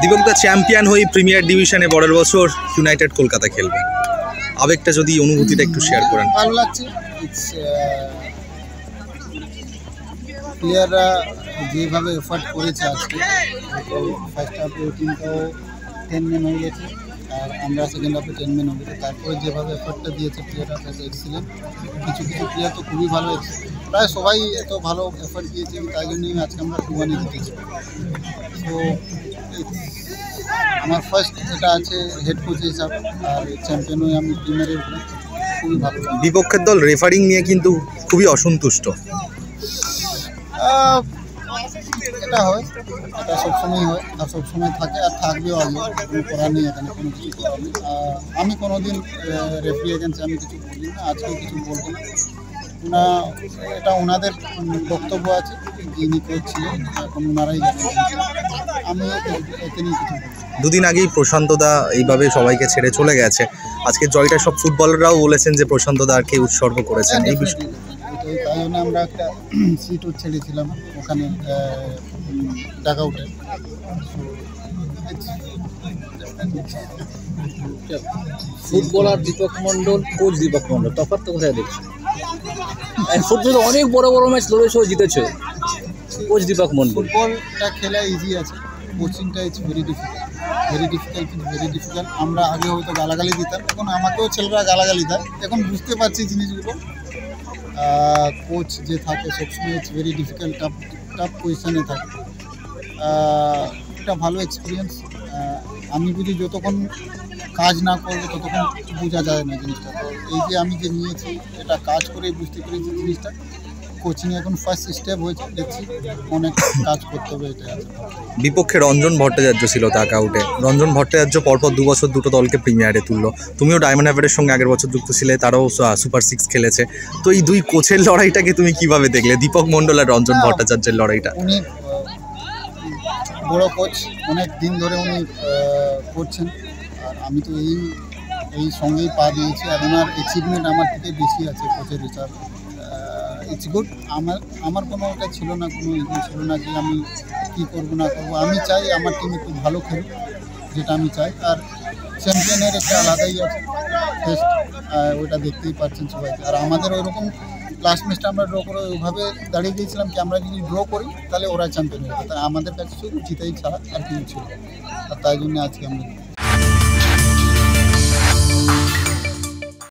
দীপক দা champion হয়ে premier ডিভিশনে পরের বছর ইউনাইটেড কলকাতা খেলবে, আবেগটা যদি অনুভূতিটা একটু শেয়ার করেন। ভালো লাগছে। প্লেয়াররা যেভাবে এফার্ট করেছে আজকে, তো ফার্স্ট হাফে টিমটাও 10 মেন হয়ে গেছে আর আমরা সেকেন্ড হাফে 10 মেন হয়ে গেছে। তারপরে যেভাবে এফার্টটা দিয়েছে প্লেয়াররা এক্সিলেন্ট। কিছু কিছু প্লেয়ার তো খুবই ভালো, প্রায় সবাই এত ভালো এফার্ট দিয়েছে, তাই জন্যই আজকে আমরা 2-1 জিতেছি। তো আমার ফার্স্ট এটা আছে হেড কোচ হিসাব, আর চ্যাম্পিয়ন হয়ে আমি প্রিমিয়ারের খুবই ভালো। বিপক্ষের দল রেফারিং নিয়ে কিন্তু খুবই অসন্তুষ্ট। এটা হয়, এটা সবসময় হয় আর সবসময় থাকে আর থাকবেও। আগে কোনো করার নেই, এখানে কোনো কিছু করার নেই। আমি কোনোদিন রেফারি এগেন্সে আমি কিছু বলি না, আজকেও কিছু বলবো না। এটা ওনাদের বক্তব্য আছে, যিনি কোচ ছিলেন, এখন ওনারাই জানেন। আমি এতে নিয়ে কিছু বলবো। দুদিন আগেই প্রশান্তদা এইভাবে সবাইকে ছেড়ে চলে গেছে, আজকে জয়টা সব ফুটবলাররাও বলেছেন যে প্রশান্তদাকে উৎসর্গ করেছেন এই বিষয়ে। তাই জন্য আমরা একটা সিটও ছেড়েছিলাম ওখানে ডাক আউটে। ফুটবলার দীপক মন্ডল, কোচ দীপক মন্ডল, তফাৎ তো কোথায় দেখছো? ফুটবল অনেক বড় বড় ম্যাচ লড়েছো, জিতেছো, কোচ দীপক মন্ডল। ফুটবলটা খেলা ইজি আছে, কোচিংটা ইজ ভেরি ডিফিকাল্ট। আমরা আগে হয়তো গালাগালি দিতাম, এখন আমাকেও ছেলেরা গালাগালি দেয়, এখন বুঝতে পারছি জিনিসগুলো। কোচ যে থাকে সবসময় ইটস ভেরি ডিফিকাল্ট, টাফ পজিশানে থাকে। একটা ভালো এক্সপিরিয়েন্স। আমি বুঝি যতক্ষণ কাজ না করবো ততক্ষণ বোঝা যায় না জিনিসটা। তো এই যে আমি যে নিয়েছি, এটা কাজ করে বুঝতে পেরেছি জিনিসটা। কোচিং এখন ফার্স্ট স্টেপ হয়েছে, দেখছি অনেক কাজ করতে হবে। এটা বিপক্ষে রঞ্জন ভট্টাচার্য ছিল ডাক আউটে। রঞ্জন ভট্টাচার্য পরপর 2 বছর দুটো দলকে প্রিমিয়ারে তুললো। তুমিও ডায়মন্ড হারবারের সঙ্গে আগের বছর যুক্ত ছিলে, তারাও সুপার 6 খেলেছে। তো এই দুই কোচের লড়াইটাকে তুমি কিভাবে দেখলে, দীপক মন্ডল আর রঞ্জন ভট্টাচার্যের লড়াইটা? উনি বড় কোচ, অনেক দিন ধরে উনি করছেন, আর আমি তো এই সঙ্গেই পা দিয়েছি। আর ওনার অ্যাচিভমেন্ট আমার থেকে বেশি আছে কোচের হিসাব। It's good. আমার কোনো ওটা ছিল না, কোনো ইয়ে ছিল না যে আমি কী করবো না করবো। আমি চাই আমার টিম একটু ভালো খেলুক, যেটা আমি চাই। আর চ্যাম্পিয়নের একটা আলাদাই আছে টেস্ট, ওইটা দেখতেই পাচ্ছেন সবাই। আর আমাদের ওইরকম লাস্ট ম্যাচটা আমরা ড্র করে ওইভাবে দাঁড়িয়ে গিয়েছিলাম কি আমরা যদি ড্র করি তাহলে ওরা চ্যাম্পিয়ন হবে। তাই আমাদের কাছে শুধু জিতেই ছাড়া আর কিছু ছিল, আর তাই জন্য আজকে আমরা